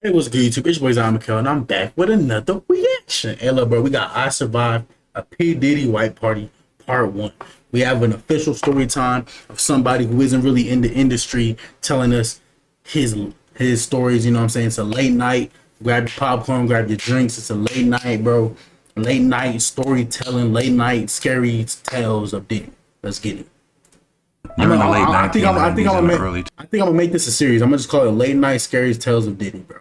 Hey, what's good, YouTube? It's your boy Mikkel, and I'm back with another reaction. Hey, look, bro, we got I Survived a P. Diddy White Party Part 1. We have an official story time of somebody who isn't really in the industry telling us his his stories, you know what I'm saying? It's a late night. Grab your popcorn, grab your drinks. It's a late night, bro. Late night storytelling, late night scary tales of Diddy. Let's get it. You're in the late I think I'm 1990s and the early I think I'm gonna make this a series. I'm gonna just call it Late Night Scary Tales of Diddy, bro.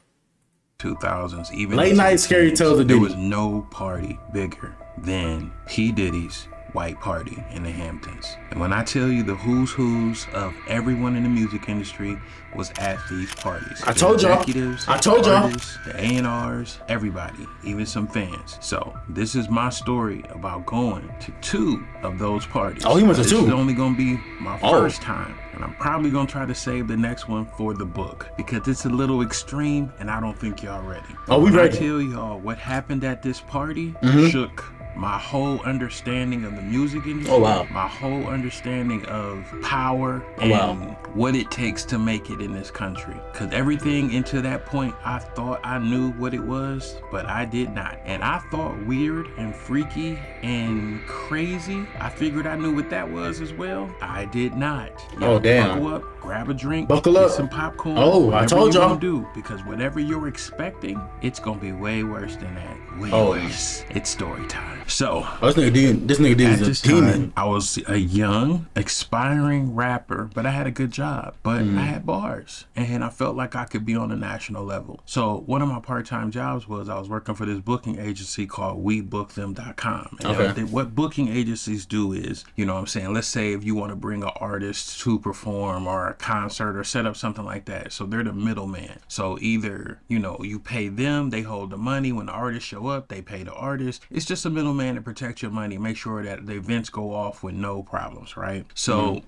2000s, even Late into Night the Scary teens, Tales of there Diddy. was no party bigger than P. Diddy's White Party in the Hamptons. And when I tell you the who's who's of everyone in the music industry was at these parties. I told y'all. Executives, I told y'all. artists, the A&Rs, everybody, even some fans. So this is my story about going to 2 of those parties. Oh, he went to This 2. is only gonna be my first time. And I'm probably gonna try to save the next one for the book because it's a little extreme and I don't think y'all ready. Oh, we When ready. I tell y'all what happened at this party shook my whole understanding of the music industry. Oh, wow. My whole understanding of power Oh, and wow. what it takes to make it in this country. Cause everything into that point, I thought I knew what it was, but I did not. And I thought weird and freaky and crazy. I figured I knew what that was as well. I did not. Oh, damn. Buckle up, grab a drink, Buckle get up. some popcorn. Oh, I whatever told you're y'all. gonna do, because whatever you're expecting, it's gonna be way worse than that. Way Oh. worse. It's story time. So Oh, this nigga at is a this demon. time, I was a young, aspiring rapper, but I had a good job. But I had bars, and I felt like I could be on a national level. So one of my part-time jobs was I was working for this booking agency called WeBookThem.com. And Okay. what booking agencies do is, you know what I'm saying, let's say if you want to bring an artist to perform or a concert or set up something like that. So they're the middleman. So either, you know, you pay them, they hold the money. When the artists show up, they pay the artist. It's just a middleman to protect your money, make sure that the events go off with no problems, right? So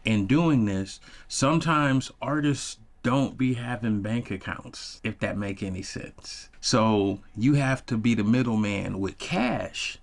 in doing this, sometimes artists don't be having bank accounts, if that make any sense. So you have to be the middleman with cash.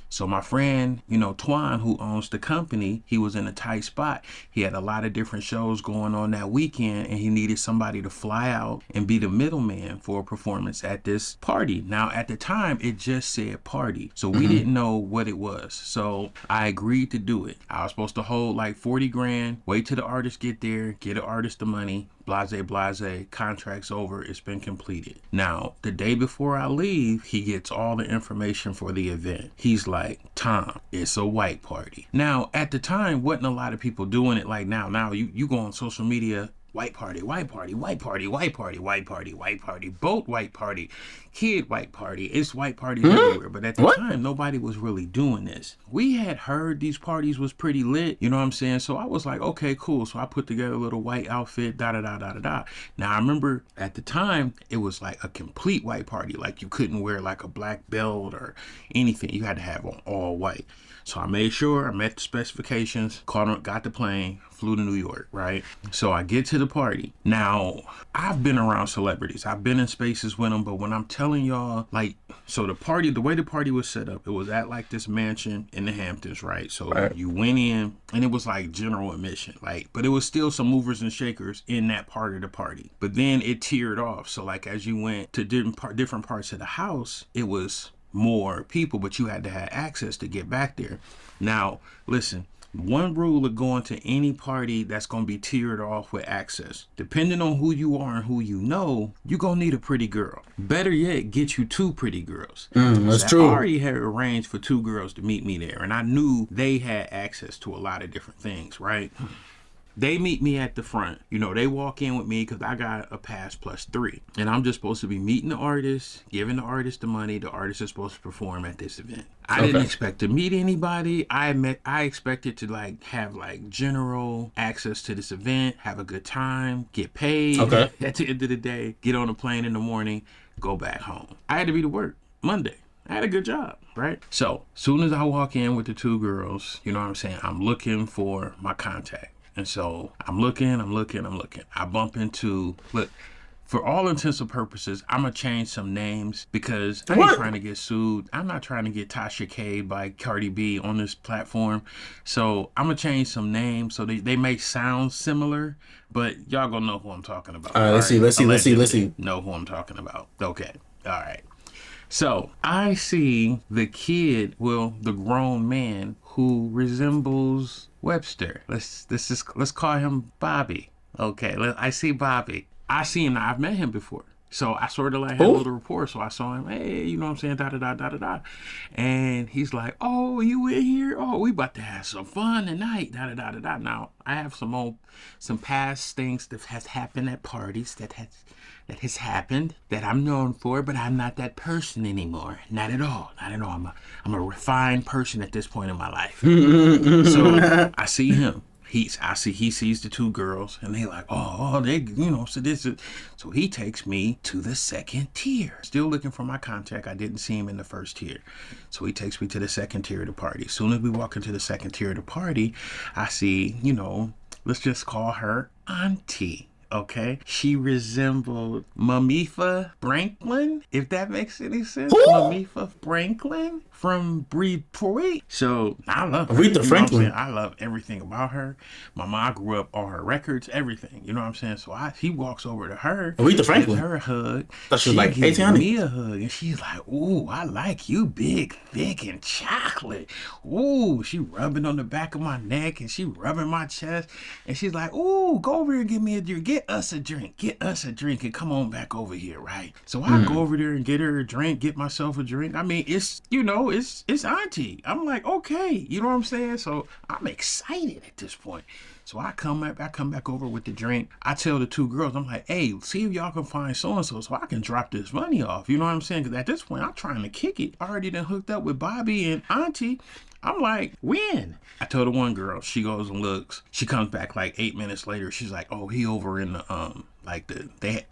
So my friend, you know, Twan, who owns the company, he was in a tight spot. He had a lot of different shows going on that weekend, and he needed somebody to fly out and be the middleman for a performance at this party. Now, at the time, it just said party, so we didn't know what it was. So I agreed to do it. I was supposed to hold like 40 grand, wait till the artist get there, get the artist the money, blase, blase, contract's over, it's been completed. Now, the day before I leave, he gets all the information for the event. He's like, Tom, it's a white party. Now, at the time, wasn't a lot of people doing it like now. Now, you go on social media, white party, white party, white party, white party, white party, white party, boat white party, kid white party. It's white parties everywhere. But at the time, nobody was really doing this. We had heard these parties was pretty lit, you know what I'm saying? So I was like, okay, cool. So I put together a little white outfit, da da da da da da. Now I remember at the time, it was like a complete white party. Like you couldn't wear like a black belt or anything. You had to have on all white. So I made sure I met the specifications, got the plane, flew to New York, right? So I get to the party. Now, I've been around celebrities. I've been in spaces with them, but when I'm telling y'all, like, so the way the party was set up, it was at like this mansion in the Hamptons, right? So you went in and it was like general admission, like, but it was still some movers and shakers in that part of the party. But then it tiered off. So like as you went to different parts of the house, it was more people, but you had to have access to get back there. Now, listen, one rule of going to any party that's going to be tiered off with access, depending on who you are and who you know, you're going to need a pretty girl. Better yet, get you 2 pretty girls. That's So true. I already had arranged for 2 girls to meet me there, and I knew they had access to a lot of different things, right? They meet me at the front. You know, they walk in with me because I got a pass plus 3. And I'm just supposed to be meeting the artist, giving the artist the money. The artist is supposed to perform at this event. I didn't expect to meet anybody. I expected to like have like general access to this event, have a good time, get paid. Okay. At the end of the day, get on a plane in the morning, go back home. I had to be to work Monday. I had a good job, right? So, soon as I walk in with the 2 girls, you know what I'm saying? I'm looking for my contact. And so I'm looking. I bump into, look, for all intents and purposes, I'm gonna change some names because I ain't What? trying to get sued. I'm not trying to get Tasha K by Cardi B on this platform. So I'm gonna change some names so they may sound similar, but y'all gonna know who I'm talking about. All right, All let's see, right. let's see, let's see, let's Allegedly see. know who I'm talking about. Okay. All right. So I see the kid, well, the grown man who resembles Webster. Let's call him Bobby. Okay, I see Bobby. I see him. I've met him before. So I sort of like had a Who? little rapport. So I saw him, hey, you know what I'm saying, da da da da da da. And he's like, oh, you in here? Oh, we about to have some fun tonight, da da da da da. Now I have some past things that has happened at parties that has happened that I'm known for, but I'm not that person anymore. Not at all. Not at all. I'm a refined person at this point in my life. So I see him. He sees the two girls and they like, oh, they, so this is, so he takes me to the second tier. Still looking for my contact. I didn't see him in the first tier. So he takes me to the second tier of the party. As soon as we walk into the second tier of the party, I see, let's just call her Auntie. Okay, she resembled Mamifa Franklin, if that makes any sense. Who? Mamifa Franklin from Breed Point. So I love her. Aretha You know what I'm saying? Franklin. I love everything about her. My mom grew up on her records, everything. You know what I'm saying? So he walks over to her, Aretha gives Franklin. her a hug. Thought she was She like gives 1800. me a hug, and she's like, "Ooh, I like you, big, thick, and chocolate." Ooh, she rubbing on the back of my neck, and she rubbing my chest, and she's like, "Ooh, go over here and get me a drink. Get us a drink. Get us a drink, and come on back over here, right?" So I go over there and get her a drink, get myself a drink. I mean, it's Auntie. I'm like, okay, you know what I'm saying? So I'm excited at this point. So I come back over with the drink. I tell the two girls, I'm like, hey, see if y'all can find so-and-so so I can drop this money off. You know what I'm saying? Because at this point, I'm trying to kick it. I already done hooked up with Bobby and Auntie. I'm like, when? I told the one girl, she goes and looks. She comes back like 8 minutes later. She's like, oh, he over in the,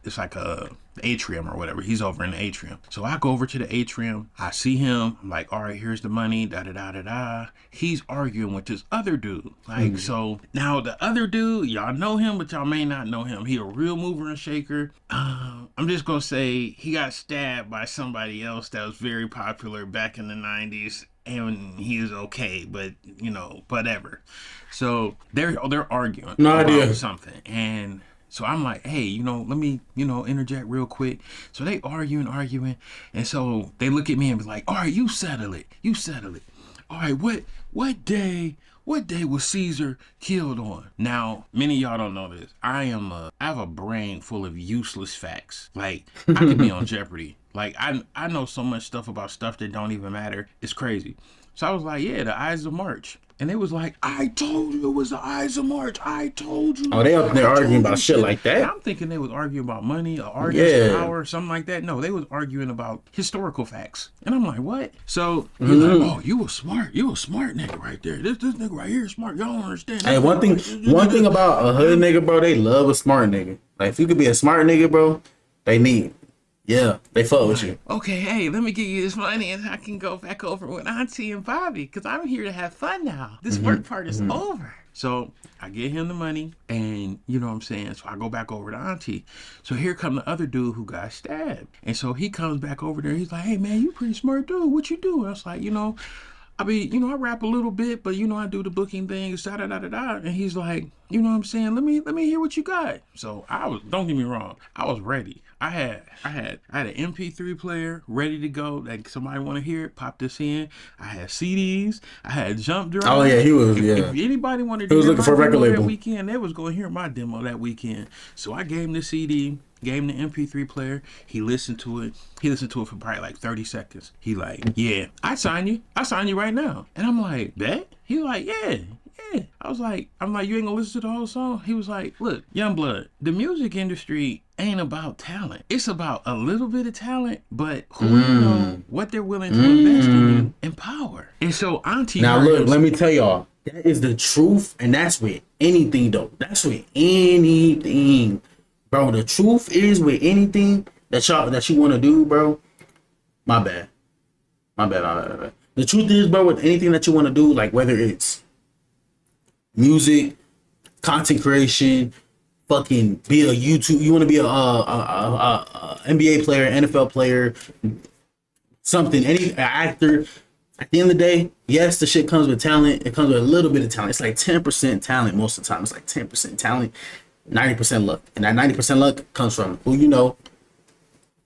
it's like a atrium or whatever. He's over in the atrium. So I go over to the atrium. I see him. I'm like, all right, here's the money. Da da da da da. He's arguing with this other dude. Like, so now the other dude, y'all know him, but y'all may not know him. He a real mover and shaker. I'm just gonna say he got stabbed by somebody else that was very popular back in the 90s. And he was okay, but whatever. So they're arguing No about idea. something, and so I'm like, hey, let me, interject real quick. So they arguing, and so they look at me and be like, all right, you settle it. All right, what day was Caesar killed on? Now, many of y'all don't know this. I have a brain full of useless facts. Like, I could be on Jeopardy. Like, I know so much stuff about stuff that don't even matter. It's crazy. So I was like, yeah, the Ides of March. And they was like, I told you it was the Ides of March. I told you. Oh, they up there I told arguing you about shit like And that? I'm thinking they was arguing about money, or artist, Yeah. power, something like that. No, they was arguing about historical facts. And I'm like, what? So he's like, oh, you a smart nigga right there. This nigga right here is smart. Y'all don't understand. Hey, one thing about a hood nigga, bro, they love a smart nigga. Like, if you could be a smart nigga, bro, they fuck with you. Okay, hey, let me give you this money and I can go back over with Auntie and Bobby because I'm here to have fun now. This work part is over. So I get him the money and you know what I'm saying? So I go back over to Auntie. So here come the other dude who got stabbed. And so he comes back over there. He's like, hey, man, you pretty smart dude. What you do? And I was like, I rap a little bit, but I do the booking things, da da da da da. And he's like, you know what I'm saying? Let me hear what you got. So don't get me wrong, I was ready. I had an MP3 player ready to go. Like somebody want to hear it, pop this in. I had CDs. I had jump drives. Oh, yeah, he was, If anybody wanted to He was hear looking my for a record demo that label. weekend, they was going to hear my demo that weekend. So I gave him the CD. Gave him the MP3 player. He listened to it. He listened to it for probably like 30 seconds. He like, yeah, I sign you right now. And I'm like, bet? He like, yeah. I'm like, you ain't gonna listen to the whole song? He was like, look, Youngblood, the music industry ain't about talent. It's about a little bit of talent, but who you know, what they're willing to invest in you, and power. And so Auntie Now, heard look, him let me tell y'all, that is the truth, and that's with anything, though. That's with anything. Bro, the truth is with anything that you want to do, bro. My bad. The truth is, bro, with anything that you want to do, like whether it's music, content creation, fucking be a YouTube. You want to be a NBA player, NFL player, something, any actor. At the end of the day, yes, the shit comes with talent. It comes with a little bit of talent. It's like 10% talent most of the time. It's like 10% talent, 90% luck. And that 90% luck comes from who you know.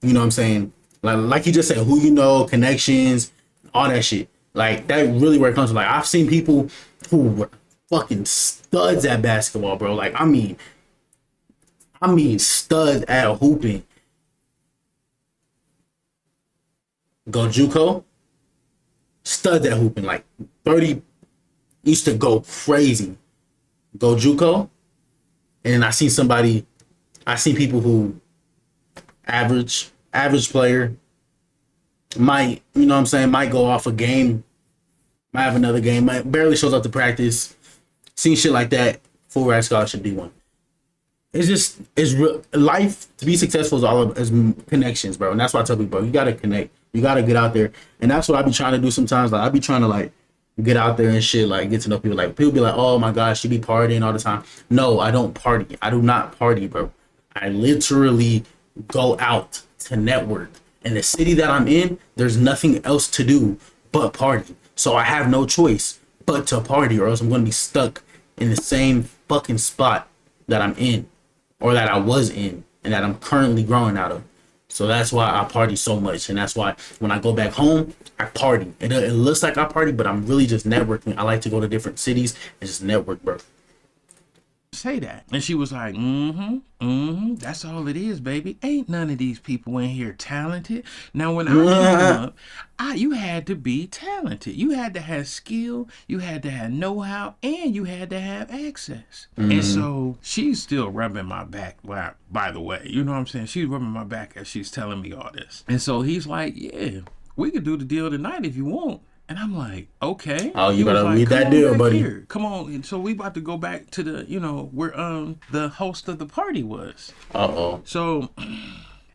You know what I'm saying? Like you just said, who you know, connections, all that shit. Like that really where it comes from. Like I've seen people who were fucking studs at basketball, bro. Like I mean studs at hooping. Go JUCO, studs at hooping, like 30 used to go crazy. Go JUCO, and I seen people who average player might, you know what I'm saying, might go off a game, might have another game, might barely shows up to practice. Seen shit like that, full ride scholarship D1. It's real life. To be successful is all of is connections, bro. And that's why I tell people, bro, you gotta connect. You gotta get out there. And that's what I be trying to do sometimes. Like I be trying to like get out there and shit, like get to know people. Like people be like, oh my gosh, you be partying all the time. No, I don't party. I do not party, bro. I literally go out to network. In the city that I'm in, there's nothing else to do but party. So I have no choice but to party, or else I'm gonna be stuck in the same fucking spot that I'm in, or that I was in, and that I'm currently growing out of. So that's why I party so much, and that's why when I go back home, I party. It looks like I party, but I'm really just networking. I like to go to different cities and just network, bro. Say that. And she was like, that's all it is, baby. Ain't none of these people in here talented. Now, when I came up, you had to be talented. You had to have skill, you had to have know-how, and you had to have access. And so she's still rubbing my back, by the way. You know what I'm saying? She's rubbing my back as she's telling me all this. And so he's like, yeah, we could do the deal tonight if you want. And I'm like, okay. Oh, He you was better like, read "Come that on deal, back buddy." here. Come on. And so we about to go back to the, where the host of the party was. Uh-oh. So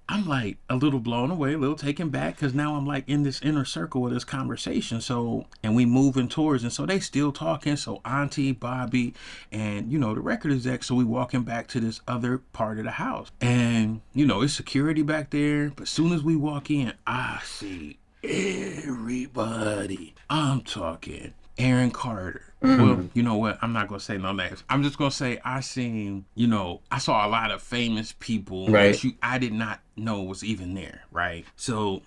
I'm like a little blown away, a little taken back, because now I'm like in this inner circle of this conversation. So, and we moving towards, and so they still talking. So Auntie, Bobby, and the record exec. So we walking back to this other part of the house, and it's security back there. But soon as we walk in, I see everybody. I'm talking Aaron Carter. Well, you know what? I'm not gonna say no names. I'm just gonna say I seen, I saw a lot of famous people Right. that I did not know was even there, right? So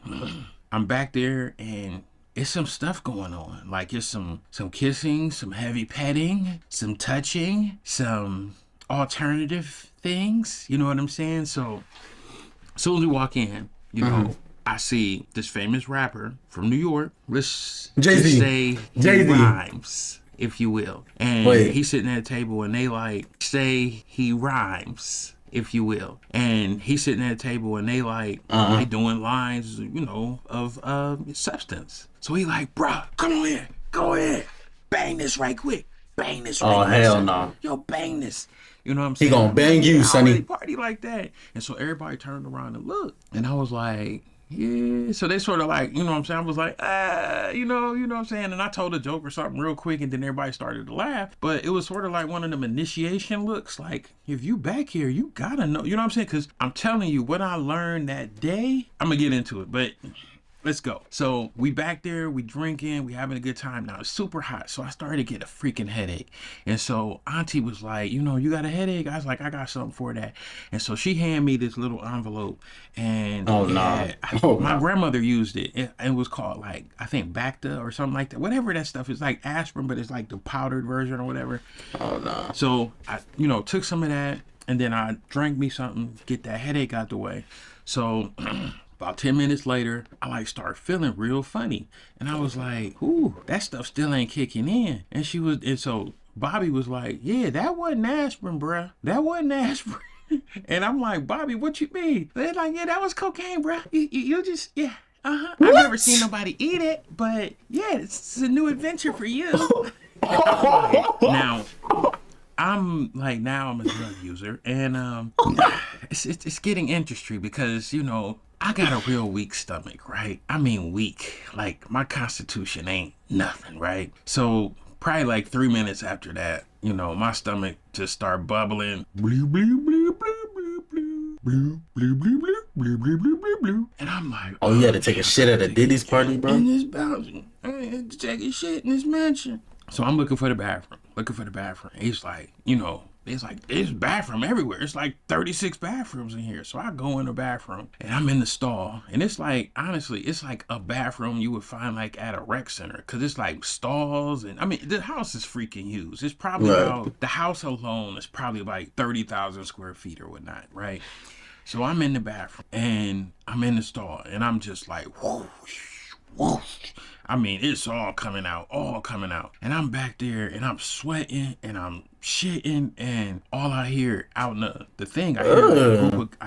I'm back there and it's some stuff going on. Like it's some kissing, some heavy petting, some touching, some alternative things. You know what I'm saying? So as soon as we walk in, I see this famous rapper from New York. Let's Jay-Z. just say he Jay-Z. rhymes, if you will. And Wait. he's sitting at a table and they like say he rhymes, if you will. And he's sitting at a table and they like they doing lines, of substance. So he like, bruh, come on in, go ahead, bang this right quick, bang this right Oh, quick. hell son. no. Yo, bang this. You know what I'm He saying? gonna bang you, I don't sonny. really party like that. And so everybody turned around and looked. And I was like, yeah. So they sort of like, you know what I'm saying? I was like, you know what I'm saying? And I told a joke or something real quick and then everybody started to laugh. But it was sort of like one of them initiation looks. Like, if you back here, you gotta know. You know what I'm saying? Because I'm telling you, what I learned that day, I'm gonna get into it. But let's go. So we back there, we drinking, we having a good time. Now it's super hot, so I started to get a freaking headache. And so Auntie was like, you got a headache? I was like, I got something for that. And so she handed me this little envelope, and my grandmother used it. It was called like, I think Bacta or something like that. Whatever that stuff is, like aspirin, but it's like the powdered version or whatever. Oh no. So I, took some of that, and then I drank me something, get that headache out the way. So about 10 minutes later, I like start feeling real funny. And I was like, ooh, that stuff still ain't kicking in. And so Bobby was like, yeah, that wasn't aspirin, bruh. That wasn't aspirin. And I'm like, Bobby, what you mean? They're like, yeah, that was cocaine, bruh. You just, yeah. I've never seen nobody eat it, but yeah, it's a new adventure for you. Now, I'm a drug user, and it's getting interesting because I got a real weak stomach, right? I mean weak, like my constitution ain't nothing, right? So probably like 3 minutes after that, you know, my stomach just started bubbling. Blue, blue, blue, blue, blue, blue, blue, blue, blue, blue, blue, blue, blue, blue, blue. And I'm like, Oh, you had to take a shit at a Diddy's party, bro? in this building. I had to take a shit in this mansion. So I'm looking for the bathroom. He's like, you know, it's like, there's bathroom everywhere. It's like 36 bathrooms in here. So I go in the bathroom and I'm in the stall. And it's like, honestly, it's like a bathroom you would find like at a rec center. Cause it's like stalls. And I mean, the house is freaking huge. It's probably about, the house alone is probably like 30,000 square feet or whatnot, right? So I'm in the bathroom and I'm in the stall and I'm just like, whoosh, whoosh. I mean, it's all coming out. And I'm back there and I'm sweating and I'm shitting, and all I hear out in the thing, I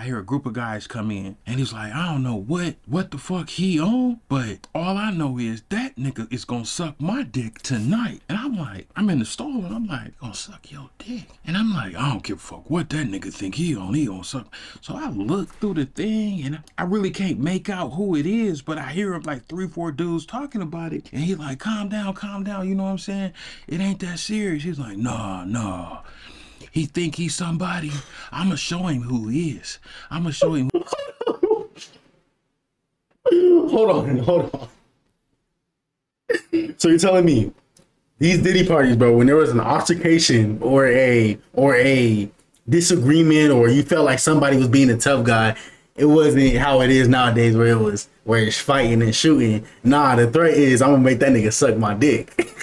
hear a group of guys come in, and he's like, I don't know what the fuck he on, but all I know is that nigga is gonna suck my dick tonight. And I'm like, I'm in the store and I'm like, gonna suck your dick. And I'm like, I don't give a fuck what that nigga think he gonna suck. So I look through the thing and I really can't make out who it is, but I hear like 3-4 dudes talking about it, and he like, calm down, you know what I'm saying? It ain't that serious. He's like, nah. He think he's somebody. I'ma show him who he is. I'ma show him. Hold on. So you're telling me these Diddy parties, bro, when there was an altercation or a disagreement, or you felt like somebody was being a tough guy, it wasn't how it is nowadays where it's fighting and shooting. Nah, the threat is, I'm gonna make that nigga suck my dick.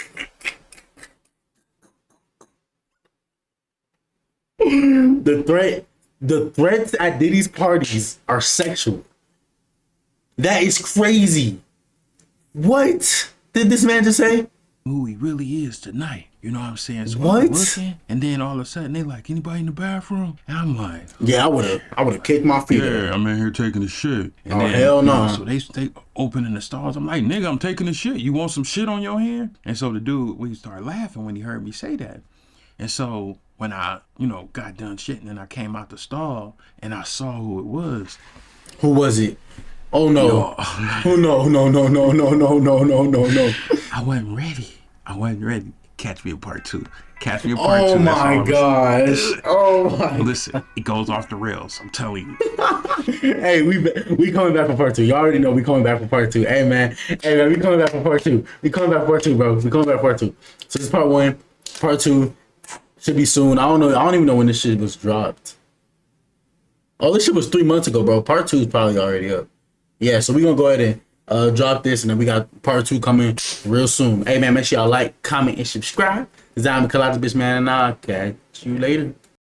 The threats at Diddy's parties are sexual. That is crazy. What did this man just say? Who he really is tonight. You know what I'm saying? So what? I'm looking, and then all of a sudden they like, anybody in the bathroom? And I'm like, yeah, I would have kicked my feet. Yeah, I'm in here taking a shit. And then, hell no. So they opening the stalls. I'm like, nigga, I'm taking a shit. You want some shit on your hand? And so the dude, we started laughing when he heard me say that. And so when I, got done shitting and I came out the stall and I saw who it was. Who was it? Oh no. Oh no. I wasn't ready. Catch me in part two. Oh my gosh. Oh my. Listen, it goes off the rails. I'm telling you. Hey, we coming back for part two. You already know we coming back for part two. Hey man, we coming back for part two. We coming back for part two, bro. We coming back for part two. So this is part one. Part two should be soon. I don't know. I don't even know when this shit was dropped. Oh, this shit was 3 months ago, bro. Part two is probably already up. Yeah, so we gonna go ahead and drop this, and then we got part two coming real soon. Hey man, make sure y'all like, comment, and subscribe. I'm Kalata Bitch Man, and I'll catch you later.